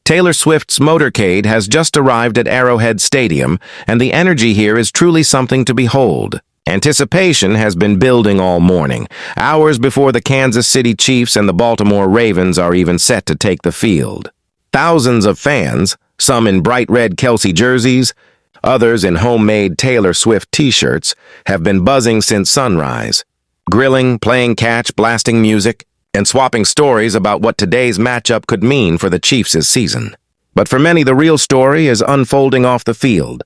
Taylor Swift's motorcade has just arrived at Arrowhead Stadium, and the energy here is truly something to behold. Anticipation has been building all morning, hours before the Kansas City Chiefs and the Baltimore Ravens are even set to take the field. Thousands of fans, some in bright red Kelce jerseys, others in homemade Taylor Swift t-shirts, have been buzzing since sunrise, grilling, playing catch, blasting music, and swapping stories about what today's matchup could mean for the Chiefs' season. But for many, the real story is unfolding off the field,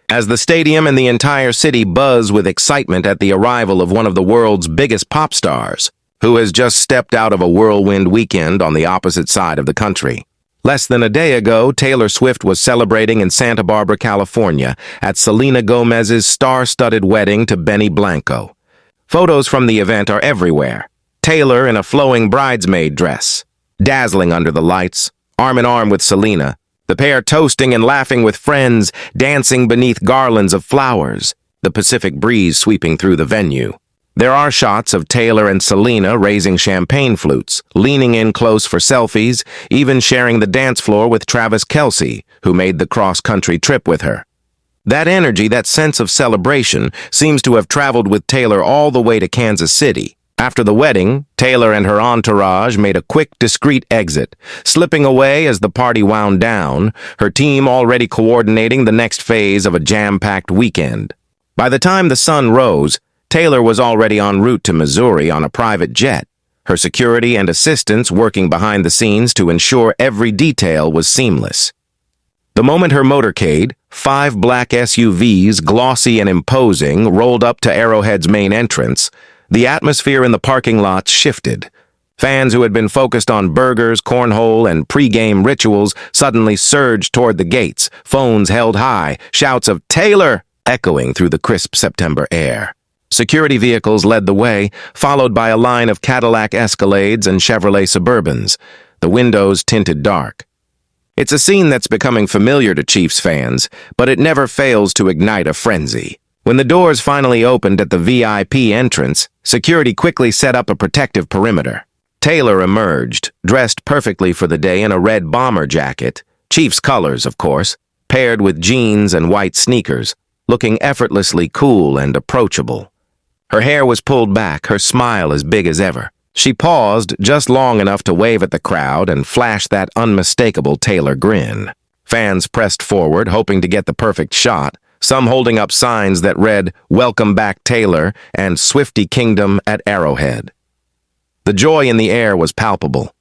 as the stadium and the entire city buzz with excitement at the arrival of one of the world's biggest pop stars, who has just stepped out of a whirlwind weekend on the opposite side of the country. Less than a day ago, Taylor Swift was celebrating in Santa Barbara, California, at Selena Gomez's star-studded wedding to Benny Blanco. Photos from the event are everywhere. Taylor in a flowing bridesmaid dress, dazzling under the lights, arm in arm with Selena, the pair toasting and laughing with friends, dancing beneath garlands of flowers, the Pacific breeze sweeping through the venue. There are shots of Taylor and Selena raising champagne flutes, leaning in close for selfies, even sharing the dance floor with Travis Kelce, who made the cross-country trip with her. That energy, that sense of celebration, seems to have traveled with Taylor all the way to Kansas City. After the wedding, Taylor and her entourage made a quick, discreet exit, slipping away as the party wound down, her team already coordinating the next phase of a jam-packed weekend. By the time the sun rose, Taylor was already en route to Missouri on a private jet, her security and assistants working behind the scenes to ensure every detail was seamless. The moment her motorcade, 5 black SUVs, glossy and imposing, rolled up to Arrowhead's main entrance, the atmosphere in the parking lot shifted. Fans who had been focused on burgers, cornhole, and pre-game rituals suddenly surged toward the gates, phones held high, shouts of "Taylor!" echoing through the crisp September air. Security vehicles led the way, followed by a line of Cadillac Escalades and Chevrolet Suburbans, the windows tinted dark. It's a scene that's becoming familiar to Chiefs fans, but it never fails to ignite a frenzy. When the doors finally opened at the VIP entrance, security quickly set up a protective perimeter. Taylor emerged, dressed perfectly for the day in a red bomber jacket, Chiefs colors, of course, paired with jeans and white sneakers, looking effortlessly cool and approachable. Her hair was pulled back, her smile as big as ever. She paused just long enough to wave at the crowd and flash that unmistakable Taylor grin. Fans pressed forward, hoping to get the perfect shot, some holding up signs that read, "Welcome back, Taylor," and "Swiftie Kingdom at Arrowhead." The joy in the air was palpable.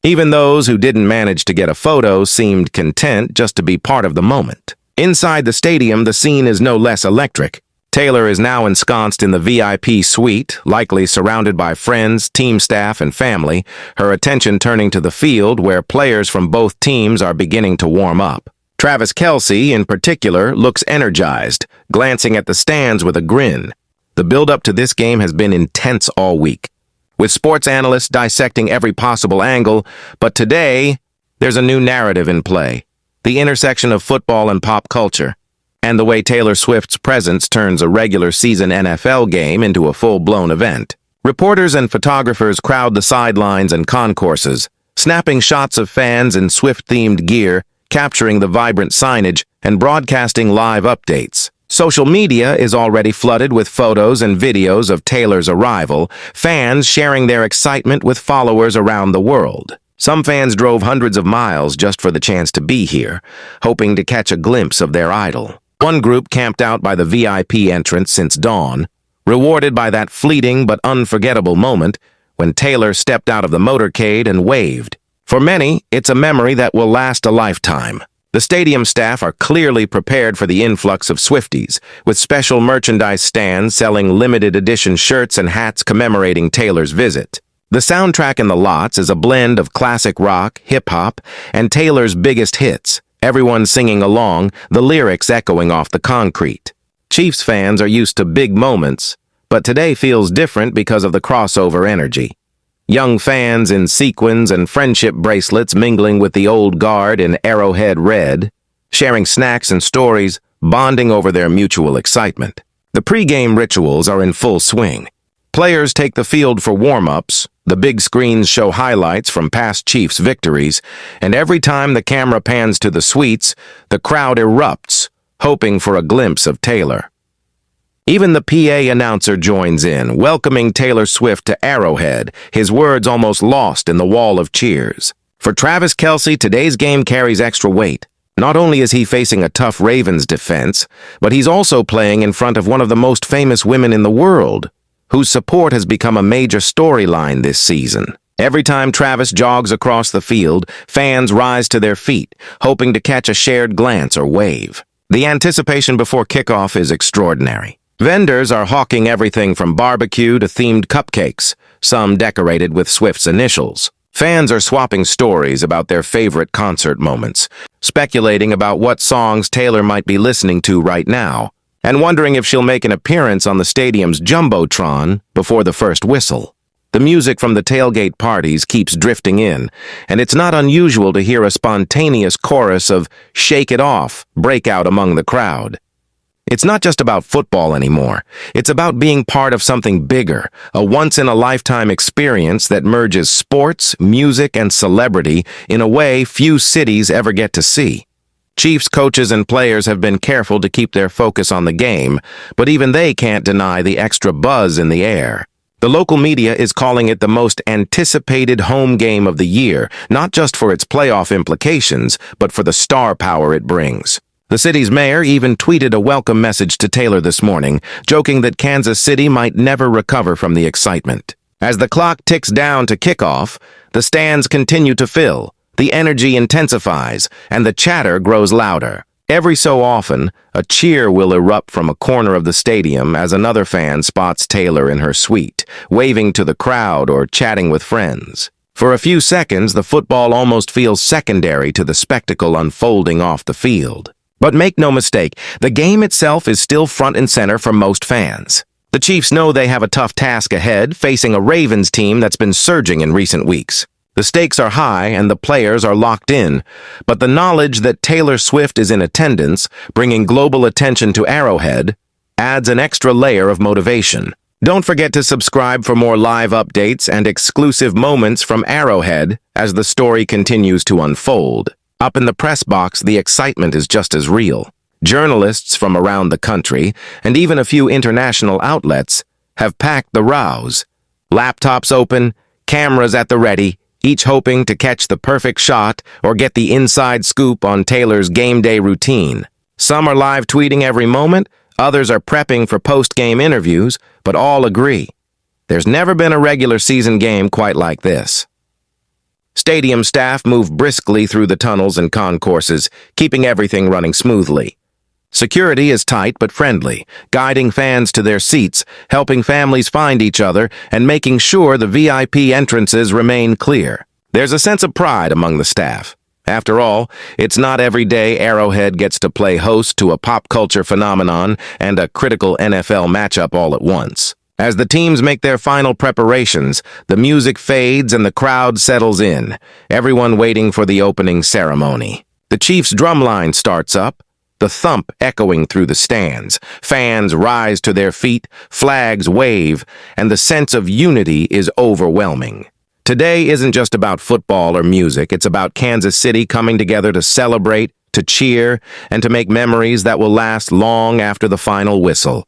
Even those who didn't manage to get a photo seemed content just to be part of the moment. Inside the stadium, the scene is no less electric. Taylor is now ensconced in the VIP suite, likely surrounded by friends, team staff, and family, her attention turning to the field where players from both teams are beginning to warm up. Travis Kelce, in particular, looks energized, glancing at the stands with a grin. The build-up to this game has been intense all week, with sports analysts dissecting every possible angle, but today, there's a new narrative in play, the intersection of football and pop culture, and the way Taylor Swift's presence turns a regular season NFL game into a full-blown event. Reporters and photographers crowd the sidelines and concourses, snapping shots of fans in Swift-themed gear, capturing the vibrant signage, and broadcasting live updates. Social media is already flooded with photos and videos of Taylor's arrival, fans sharing their excitement with followers around the world. Some fans drove hundreds of miles just for the chance to be here, hoping to catch a glimpse of their idol. One group camped out by the VIP entrance since dawn, rewarded by that fleeting but unforgettable moment when Taylor stepped out of the motorcade and waved. For many, it's a memory that will last a lifetime. The stadium staff are clearly prepared for the influx of Swifties, with special merchandise stands selling limited edition shirts and hats commemorating Taylor's visit. The soundtrack in the lots is a blend of classic rock, hip-hop, and Taylor's biggest hits, everyone singing along, the lyrics echoing off the concrete. Chiefs fans are used to big moments, but today feels different because of the crossover energy. Young fans in sequins and friendship bracelets mingling with the old guard in Arrowhead red, sharing snacks and stories, bonding over their mutual excitement. The pre-game rituals are in full swing. Players take the field for warm-ups, The big screens show highlights from past Chiefs victories, and every time the camera pans to the suites, the crowd erupts, hoping for a glimpse of Taylor. Even the PA announcer joins in, welcoming Taylor Swift to Arrowhead, his words almost lost in the wall of cheers. For Travis Kelce, today's game carries extra weight. Not only is he facing a tough Ravens defense, but he's also playing in front of one of the most famous women in the world, whose support has become a major storyline this season. Every time Travis jogs across the field, fans rise to their feet, hoping to catch a shared glance or wave. The anticipation before kickoff is extraordinary. Vendors are hawking everything from barbecue to themed cupcakes, some decorated with Swift's initials. Fans are swapping stories about their favorite concert moments, speculating about what songs Taylor might be listening to right now, and wondering if she'll make an appearance on the stadium's jumbotron before the first whistle. The music from the tailgate parties keeps drifting in, and it's not unusual to hear a spontaneous chorus of "Shake It Off" break out among the crowd. It's not just about football anymore. It's about being part of something bigger, a once-in-a-lifetime experience that merges sports, music, and celebrity in a way few cities ever get to see. Chiefs coaches and players have been careful to keep their focus on the game, but even they can't deny the extra buzz in the air. The local media is calling it the most anticipated home game of the year, not just for its playoff implications, but for the star power it brings. The city's mayor even tweeted a welcome message to Taylor this morning, joking that Kansas City might never recover from the excitement. As the clock ticks down to kickoff, the stands continue to fill, the energy intensifies, and the chatter grows louder. Every so often, a cheer will erupt from a corner of the stadium as another fan spots Taylor in her suite, waving to the crowd or chatting with friends. For a few seconds, the football almost feels secondary to the spectacle unfolding off the field. But make no mistake, the game itself is still front and center for most fans. The Chiefs know they have a tough task ahead, facing a Ravens team that's been surging in recent weeks. The stakes are high and the players are locked in, but the knowledge that Taylor Swift is in attendance, bringing global attention to Arrowhead, adds an extra layer of motivation. Don't forget to subscribe for more live updates and exclusive moments from Arrowhead as the story continues to unfold. Up in the press box, the excitement is just as real. Journalists from around the country, and even a few international outlets, have packed the rows. Laptops open, cameras at the ready, each hoping to catch the perfect shot or get the inside scoop on Taylor's game day routine. Some are live tweeting every moment, others are prepping for post-game interviews, but all agree. There's never been a regular season game quite like this. Stadium staff move briskly through the tunnels and concourses, keeping everything running smoothly. Security is tight but friendly, guiding fans to their seats, helping families find each other, and making sure the VIP entrances remain clear. There's a sense of pride among the staff. After all, it's not every day Arrowhead gets to play host to a pop culture phenomenon and a critical NFL matchup all at once. As the teams make their final preparations, the music fades and the crowd settles in, everyone waiting for the opening ceremony. The Chiefs' drumline starts up, the thump echoing through the stands. Fans rise to their feet, flags wave, and the sense of unity is overwhelming. Today isn't just about football or music, it's about Kansas City coming together to celebrate, to cheer, and to make memories that will last long after the final whistle.